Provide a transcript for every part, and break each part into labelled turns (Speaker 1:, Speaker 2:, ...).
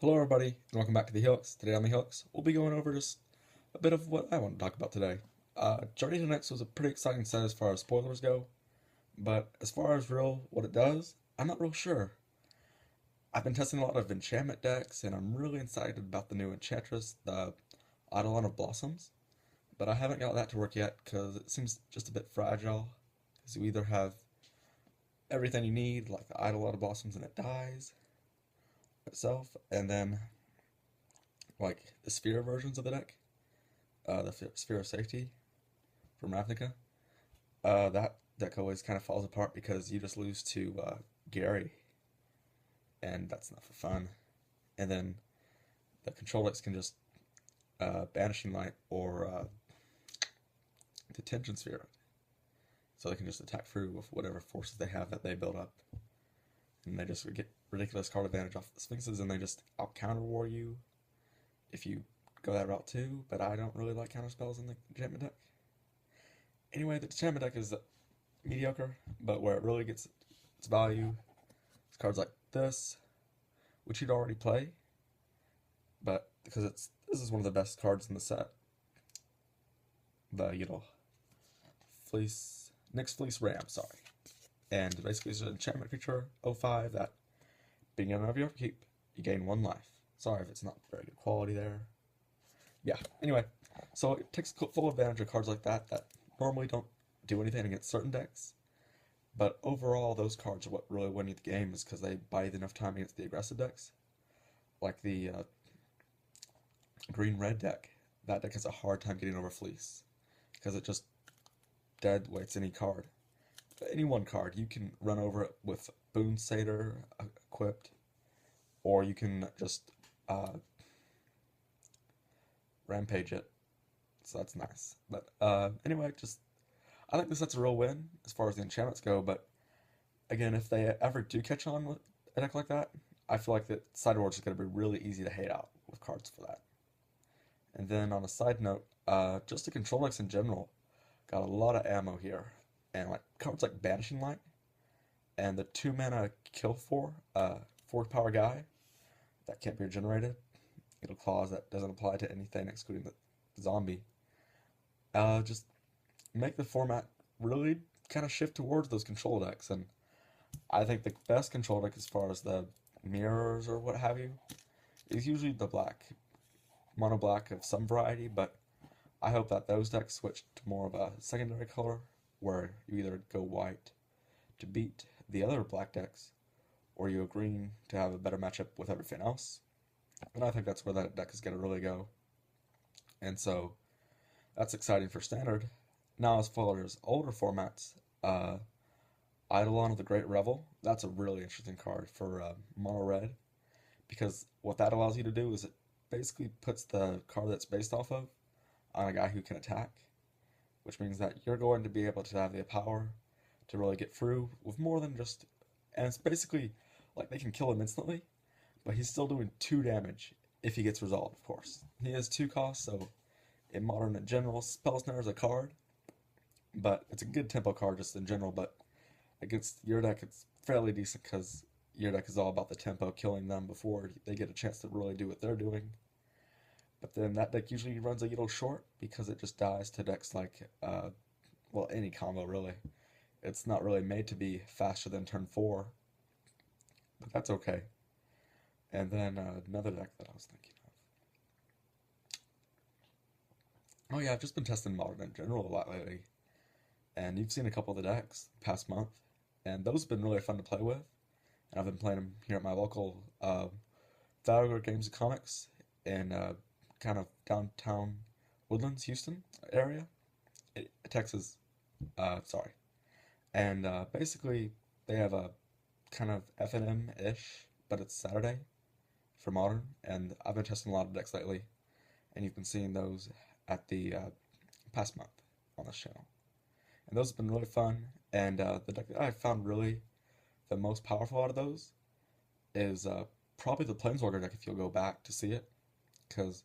Speaker 1: Hello everybody, and welcome back to the Helix. Today on the Helix, we'll be going over just a bit of what I want to talk about today. Journey to Next was a pretty exciting set as far as spoilers go, but as far as what it does, I'm not real sure. I've been testing a lot of enchantment decks, and I'm really excited about the new Enchantress, the Eidolon of Blossoms, but I haven't got that to work yet because it seems just a bit fragile, because you either have everything you need, like the Eidolon of Blossoms, and it dies itself, and then like the sphere versions of the deck, the sphere of safety from Ravnica. That deck always kind of falls apart because you just lose to Gary, and that's not for fun. And then the control decks can just Banishing Light or Detention Sphere, so they can just attack through with whatever forces they have that they build up, and they just get ridiculous card advantage off the Sphinxes, and they just out counter war you if you go that route too. But I don't really like counter spells in the enchantment deck. Anyway, the enchantment deck is mediocre, but where it really gets its value is cards like this, which you'd already play, but because this is one of the best cards in the set. The Nyx Fleece Ram, sorry. And basically it's an enchantment creature, 05, that beginning of your upkeep, you gain 1 life. Sorry if it's not very good quality there. Yeah, anyway, so it takes full advantage of cards like that normally don't do anything against certain decks. But overall, those cards are what really win you the game, is because they buy you enough time against the aggressive decks. Like the green-red deck. That deck has a hard time getting over Fleece, because it just dead weights any card. Any one card, you can run over it with Boon Satyr equipped, or you can just rampage it. So that's nice. But anyway, I think this set's a real win as far as the enchantments go. But again, if they ever do catch on with a deck like that, I feel like that sideboard is going to be really easy to hate out with cards for that. And then on a side note, just the control decks in general got a lot of ammo here, and like cards like Banishing Light and the 2-mana kill 4 power guy that can't be regenerated. It'll clause that doesn't apply to anything excluding the zombie. Just make the format really kind of shift towards those control decks, and I think the best control deck as far as the mirrors or what have you is usually the mono black of some variety, but I hope that those decks switch to more of a secondary color, where you either go white to beat the other black decks, or you go green to have a better matchup with everything else. And I think that's where that deck is going to really go. And so that's exciting for Standard. Now, as far as older formats, Eidolon of the Great Revel, that's a really interesting card for mono red, because what that allows you to do is it basically puts the card that's based off of on a guy who can attack, which means that you're going to be able to have the power to really get through with more than just, and it's basically like they can kill him instantly, but he's still doing 2 damage if he gets resolved, of course. He has 2 costs, so in Modern in general, Spell Snare is a card, but it's a good tempo card just in general, but against your deck it's fairly decent because your deck is all about the tempo, killing them before they get a chance to really do what they're doing. But then that deck usually runs a little short because it just dies to decks like, well, any combo really. It's not really made to be faster than turn 4, but that's okay. And then another deck that I was thinking of. Oh yeah, I've just been testing Modern in general a lot lately, and you've seen a couple of the decks past month, and those have been really fun to play with. And I've been playing them here at my local Valor Games and Comics in kind of downtown Woodlands, Houston area, Texas. Sorry. And basically, they have a kind of FNM-ish, but it's Saturday for Modern, and I've been testing a lot of decks lately, and you've been seeing those at the past month on this channel. And those have been really fun, and the deck that I found really the most powerful out of those is probably the Planeswalker deck if you'll go back to see it, because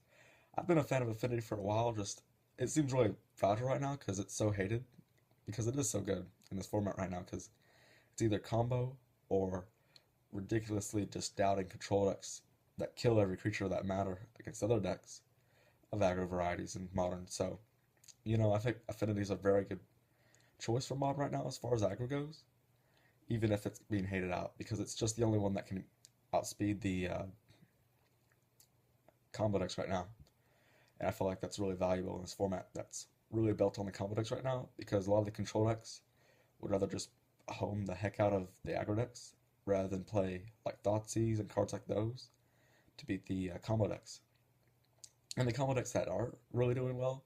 Speaker 1: I've been a fan of Affinity for a while. Just it seems really fragile right now because it's so hated, because it is so good in this format right now, because it's either combo or ridiculously just doubting control decks that kill every creature that matter against other decks of aggro varieties in Modern. So, I think Affinity is a very good choice for Modern right now as far as aggro goes, even if it's being hated out, because it's just the only one that can outspeed the combo decks right now. And I feel like that's really valuable in this format that's really built on the combo decks right now, because a lot of the control decks would rather just home the heck out of the aggro decks rather than play like Thoughtseize and cards like those to beat the combo decks. And the combo decks that are really doing well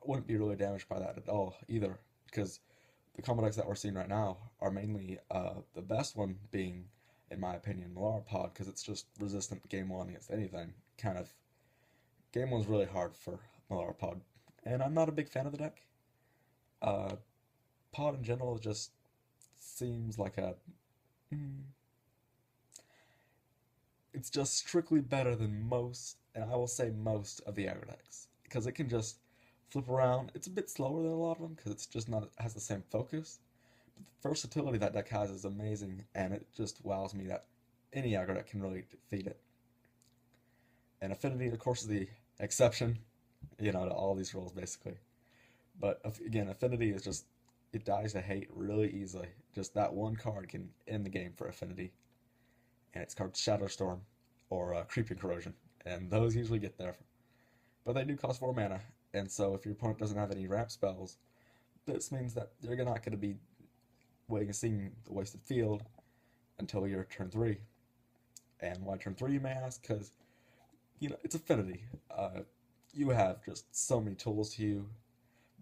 Speaker 1: wouldn't be really damaged by that at all either, because the combo decks that we're seeing right now are mainly the best one being, in my opinion, Malar Pod, because it's just resistant game one against anything. Kind of game one's really hard for Malar Pod, and I'm not a big fan of the deck. Uh, Pod in general just seems like it's just strictly better than most, and I will say most of the aggro decks, because it can just flip around. It's a bit slower than a lot of them because it's just not has the same focus. But the versatility that deck has is amazing, and it just wows me that any aggro deck can really defeat it. And Affinity, of course, is the exception, to all these rules basically. But again, Affinity is just, it dies to hate really easily. Just that one card can end the game for Affinity, and it's called Shadowstorm or Creeping Corrosion, and those usually get there. But they do cost 4 mana, and so if your opponent doesn't have any ramp spells, this means that they're not going to be seeing the wasted field until your turn 3. And why turn 3, you may ask? Because, it's Affinity. You have just so many tools to you.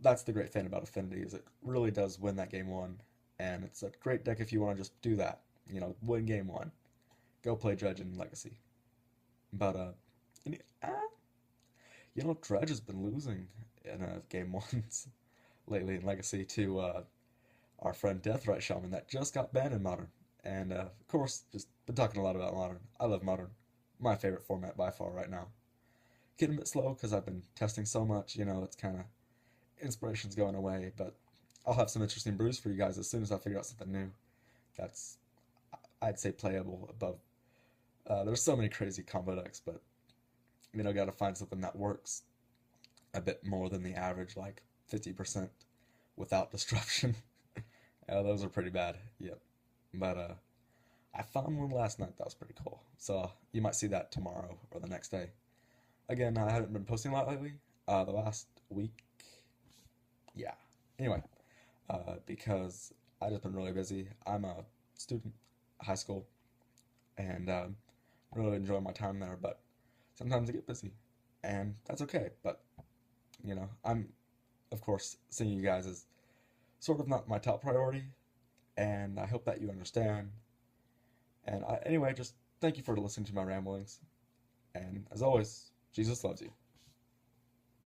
Speaker 1: That's the great thing about Affinity, is it really does win that game 1, and it's a great deck if you want to just do that. Win game 1. Go play Dredge in Legacy. But, Dredge has been losing in game 1s lately in Legacy to our friend Deathrite Shaman that just got banned in Modern. And, of course, just been talking a lot about Modern. I love Modern. My favorite format by far right now. Getting a bit slow because I've been testing so much, it's kind of, inspiration's going away, but I'll have some interesting brews for you guys as soon as I figure out something new that's, I'd say, playable above. There's so many crazy combo decks, but, gotta find something that works a bit more than the average, like 50% without disruption. Those are pretty bad, yep. But, I found one last night that was pretty cool, so you might see that tomorrow or the next day. Again, I haven't been posting a lot lately, the last week, yeah. Anyway, because I've just been really busy. I'm a student, high school, and really enjoy my time there, but sometimes I get busy, and that's okay. But, I'm, of course, seeing you guys is sort of not my top priority, and I hope that you understand. And anyway, just thank you for listening to my ramblings, and as always, Jesus loves you.